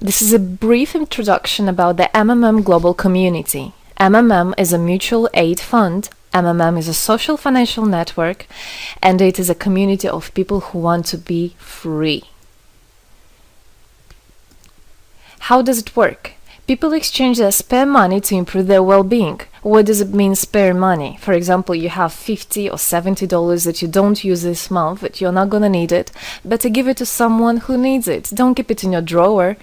This is a brief introduction about the MMM global community. MMM is a mutual aid fund. MMM is a social financial network, and it is a community of people who want to be free. How does it work? People exchange their spare money to improve their well-being. What does it mean, spare money? For example, you have $50 or $70 that you don't use this month, but you're not gonna need it. Better give it to someone who needs it. Don't keep it in your drawer.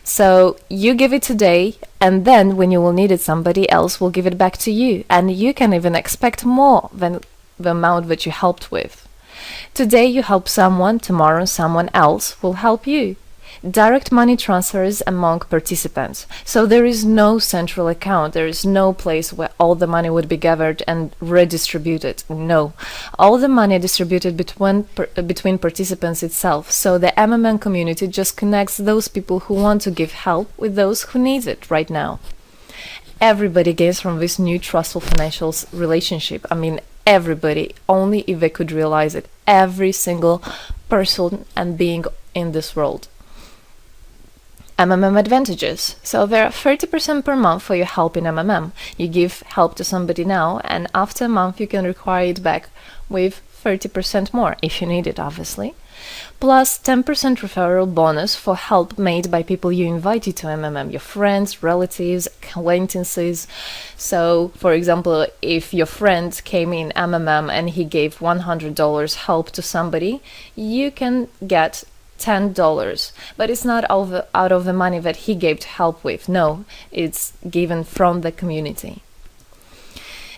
So you give it today, and then when you will need it, somebody else will give it back to you. And you can even expect more than the amount that you helped with. Today you help someone, tomorrow someone else will help you. Direct money transfers among participants. So there is no central account. There is no place where all the money would be gathered and redistributed. No. All the money distributed between participants itself. So the MMM community just connects those people who want to give help with those who need it right now. Everybody gains from this new trustful financial relationship. I mean, everybody, only if they could realize it. Every single person and being in this world. MMM advantages. So there are 30% per month for your help in MMM. You give help to somebody now, and after a month you can require it back with 30% more, if you need it, obviously. Plus 10% referral bonus for help made by people you invited to MMM, your friends, relatives, acquaintances. So, for example, if your friend came in MMM and he gave $100 help to somebody, you can get $10, but it's not out of the money that he gave to help with. No, it's given from the community.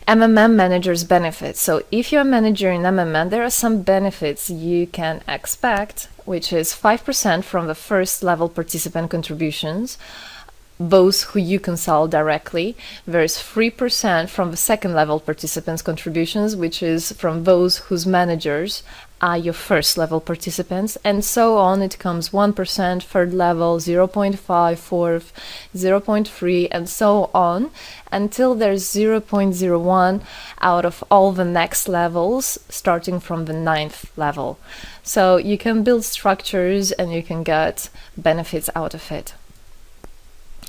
MMM managers benefits. So if you're a manager in MMM, there are some benefits you can expect, which is 5% from the first level participant contributions, those who you consult directly. There's 3% from the second level participants contributions, which is from those whose managers are your first level participants, and so on. It comes 1%, third level, 0.5, fourth, 0.3, and so on, until there's 0.01 out of all the next levels, starting from the 9th level. So you can build structures and you can get benefits out of it.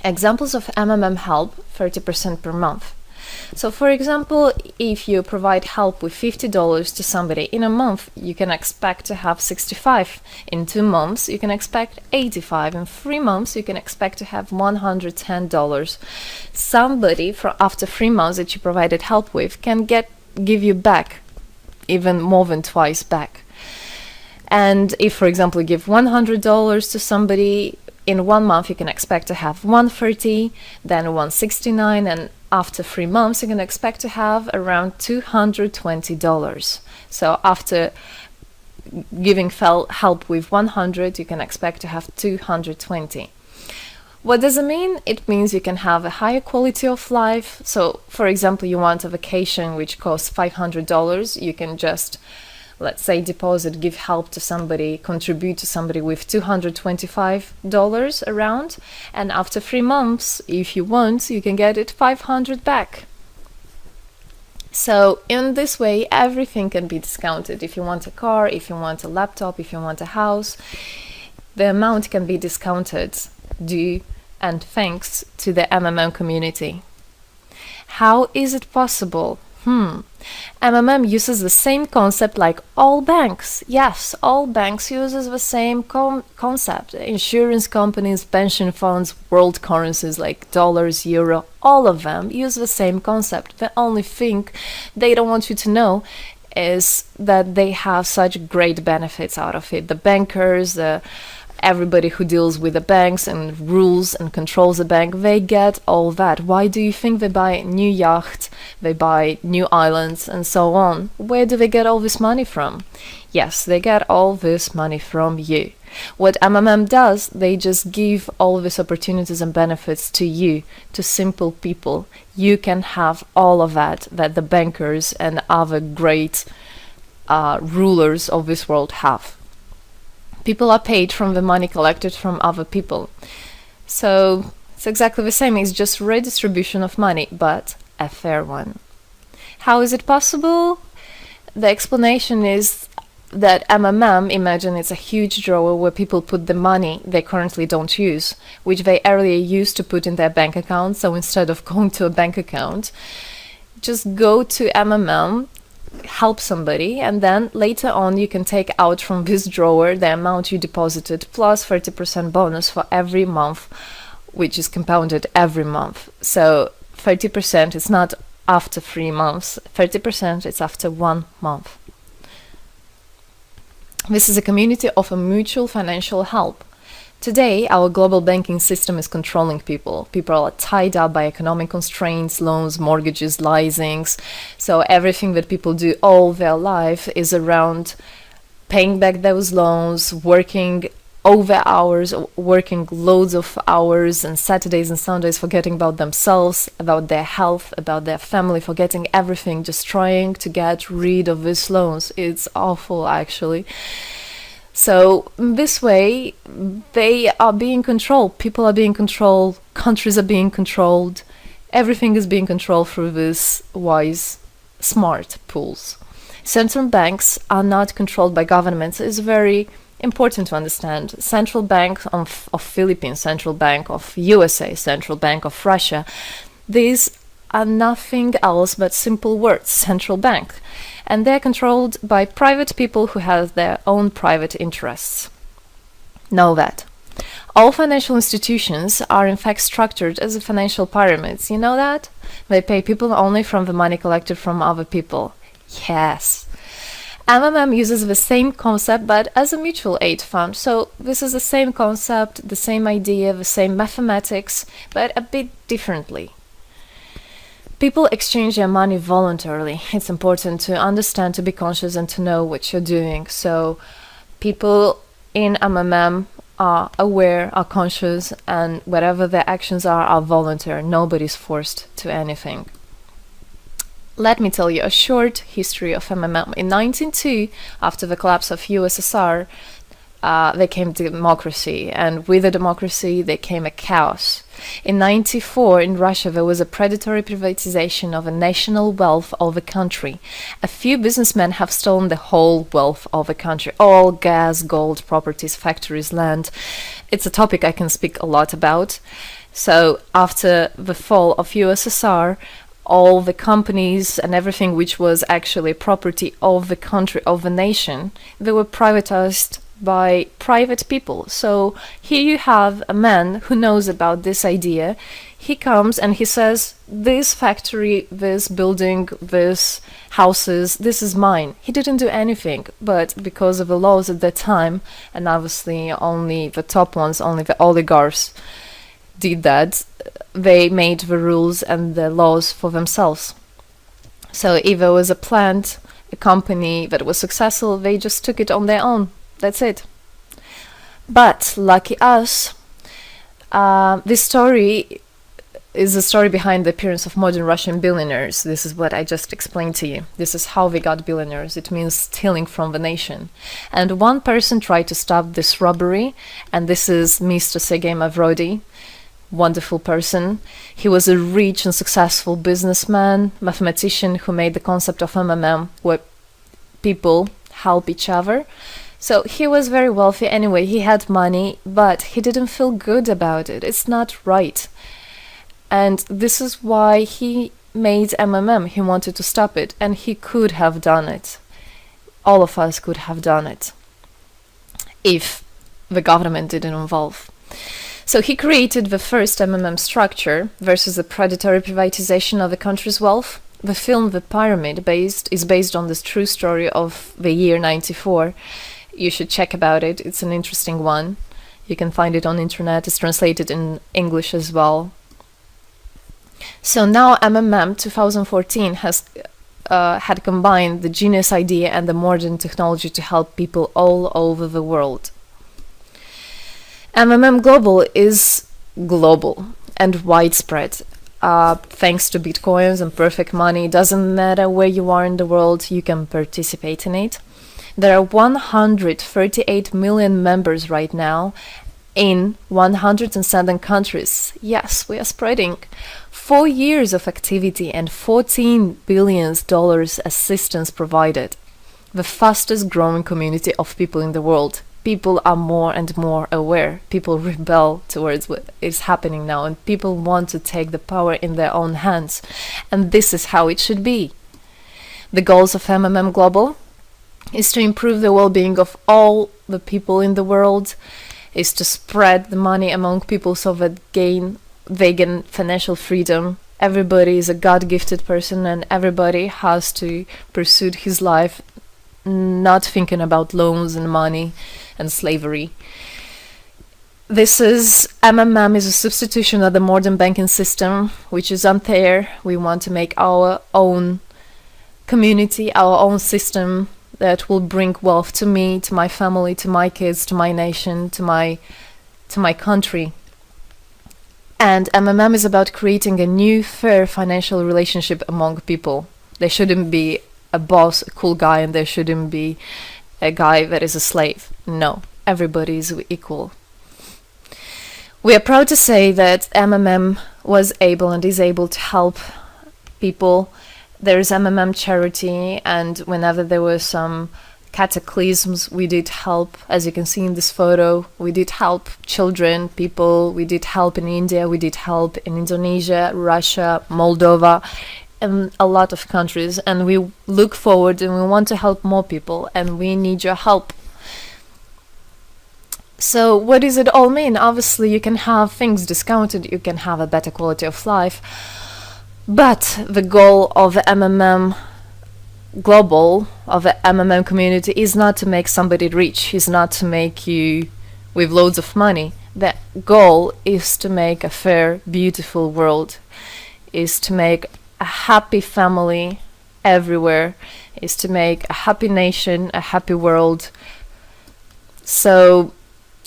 Examples of MMM help, 30% per month. So for example, if you provide help with $50 to somebody in a month, you can expect to have 65. In 2 months, you can expect 85. In 3 months, you can expect to have $110. Somebody after 3 months that you provided help with can give you back even more than twice back. And if, for example, you give $100 to somebody, in 1 month you can expect to have $130, then $169, and after 3 months you can expect to have around $220. So after giving help with 100, you can expect to have 220. What does it mean? It means you can have a higher quality of life. So for example, you want a vacation which costs $500, you can just, let's say, give help to somebody, contribute to somebody with $225 around, and after 3 months, if you want, you can get it 500 back. So in this way, everything can be discounted. If you want a car, if you want a laptop, if you want a house, the amount can be discounted due and thanks to the MMM community. How is it possible? MMM uses the same concept like all banks. Yes, all banks uses the same concept. Insurance companies, pension funds, world currencies like dollars, euro, all of them use the same concept. The only thing they don't want you to know is that they have such great benefits out of it. The bankers, everybody who deals with the banks and rules and controls the bank, they get all that. Why do you think they buy new yachts, they buy new islands, and so on? Where do they get all this money from? Yes, they get all this money from you. What MMM does, they just give all these opportunities and benefits to you, to simple people. You can have all of that the bankers and other great rulers of this world have. People are paid from the money collected from other people. So it's exactly the same. It's just redistribution of money, but a fair one. How is it possible? The explanation is that MMM, imagine it's a huge drawer where people put the money they currently don't use, which they earlier used to put in their bank account. So instead of going to a bank account, just go to MMM, help somebody, and then later on you can take out from this drawer the amount you deposited plus 30% bonus for every month, which is compounded every month. So 30% is not after 3 months, 30% is after 1 month. This is a community of a mutual financial help. Today, our global banking system is controlling people. People are tied up by economic constraints, loans, mortgages, leasings. So everything that people do all their life is around paying back those loans, working over hours, working loads of hours and Saturdays and Sundays, forgetting about themselves, about their health, about their family, forgetting everything, just trying to get rid of these loans. It's awful, actually. So this way, they are being controlled. People are being controlled. Countries are being controlled. Everything is being controlled through these wise, smart pools. Central banks are not controlled by governments. It's very important to understand. Central Bank of Philippines, Central Bank of USA, Central Bank of Russia. These are nothing else but simple words, central bank. And they're controlled by private people who have their own private interests. Know that. All financial institutions are in fact structured as financial pyramids. You know that? They pay people only from the money collected from other people. Yes. MMM uses the same concept but as a mutual aid fund. So this is the same concept, the same idea, the same mathematics, but a bit differently. People exchange their money voluntarily. It's important to understand, to be conscious, and to know what you're doing. So people in MMM are aware, are conscious, and whatever their actions are voluntary. Nobody's forced to anything. Let me tell you a short history of MMM. In 1902, after the collapse of USSR, there came democracy, and with the democracy there came a chaos. In 1994, in Russia, there was a predatory privatization of a national wealth of the country. A few businessmen have stolen the whole wealth of the country, all gas, gold, properties, factories, land. It's a topic I can speak a lot about. So after the fall of USSR, all the companies and everything which was actually property of the country, of the nation, they were privatized by private people. So here you have a man who knows about this idea. He comes and he says, this factory, this building, this houses, this is mine. He didn't do anything, but because of the laws at that time, and obviously only the top ones, only the oligarchs did that, they made the rules and the laws for themselves. So if there was a plant, a company that was successful, they just took it on their own. That's it. But lucky us, this story is the story behind the appearance of modern Russian billionaires. This is what I just explained to you. This is how they got billionaires. It means stealing from the nation. And one person tried to stop this robbery, and this is Mr. Sergei Mavrodi. Wonderful person. He was a rich and successful businessman, mathematician who made the concept of MMM, where people help each other. So he was very wealthy anyway, he had money, but he didn't feel good about it. It's not right. And this is why he made MMM. He wanted to stop it, and he could have done it. All of us could have done it if the government didn't involve. So he created the first MMM structure versus the predatory privatization of the country's wealth. The film The Pyramid is based on this true story of the year 94. You should check about it. It's an interesting one. You can find it on internet. It's translated in English as well. So now MMM 2014 has had combined the genius idea and the modern technology to help people all over the world. MMM Global is global and widespread. Thanks to Bitcoins and perfect money, it doesn't matter where you are in the world, you can participate in it. There are 138 million members right now in 107 countries. Yes, we are spreading. 4 years of activity and $14 billion assistance provided. the fastest growing community of people in the world. People are more and more aware. People rebel towards what is happening now, and people want to take the power in their own hands. And this is how it should be. The goals of MMM Global is to improve the well-being of all the people in the world, is to spread the money among people so that they gain financial freedom. Everybody is a God-gifted person, and everybody has to pursue his life not thinking about loans and money and slavery. This is MMM is a substitution of the modern banking system, which is unfair. We want to make our own community, our own system that will bring wealth to me, to my family, to my kids, to my nation, to my country. And MMM is about creating a new, fair financial relationship among people. There shouldn't be a boss, a cool guy, and there shouldn't be a guy that is a slave. No, everybody is equal. We are proud to say that MMM was able and is able to help people. There is MMM charity, and whenever there were some cataclysms, we did help. As you can see in this photo, we did help children, people. We did help in India, we did help in Indonesia, Russia, Moldova, and a lot of countries. And we look forward and we want to help more people, and we need your help. So what does it all mean? Obviously, you can have things discounted, you can have a better quality of life, but the goal of the MMM Global, of the MMM community, is not to make somebody rich, is not to make you with loads of money. The goal is to make a fair, beautiful world, is to make a happy family everywhere, is to make a happy nation, a happy world. So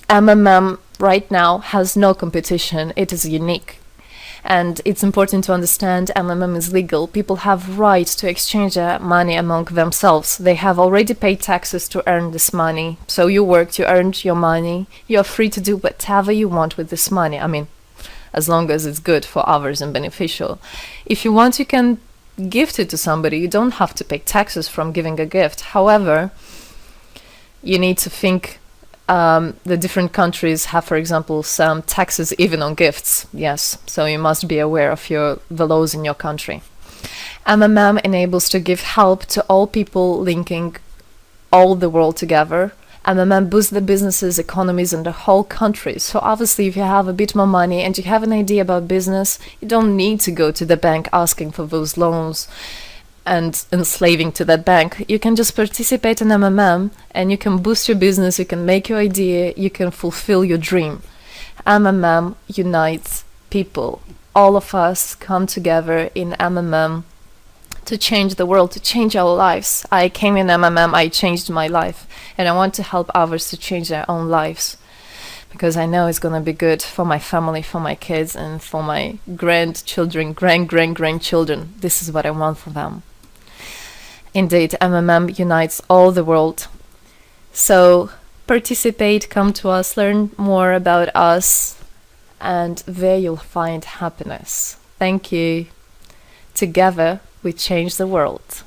MMM right now has no competition, it is unique. And it's important to understand MMM is legal. People have right to exchange their money among themselves. They have already paid taxes to earn this money. So you worked, you earned your money. You're free to do whatever you want with this money. I mean, as long as it's good for others and beneficial. If you want, you can gift it to somebody. You don't have to pay taxes from giving a gift. However, you need to think the different countries have, for example, some taxes even on gifts. Yes, so you must be aware of the laws in your country. MMM enables to give help to all people, linking all the world together. MMM boosts the businesses, economies, and the whole country. So obviously, if you have a bit more money and you have an idea about business, you don't need to go to the bank asking for those loans and enslaving to that bank. You can just participate in MMM and you can boost your business, you can make your idea, you can fulfill your dream. MMM unites people. All of us come together in MMM to change the world, to change our lives. I came in MMM, I changed my life, and I want to help others to change their own lives, because I know it's going to be good for my family, for my kids, and for my grandchildren, grandchildren. This is what I want for them. Indeed, MMM unites all the world. So participate, come to us, learn more about us, and there you'll find happiness. Thank you. Together, we change the world.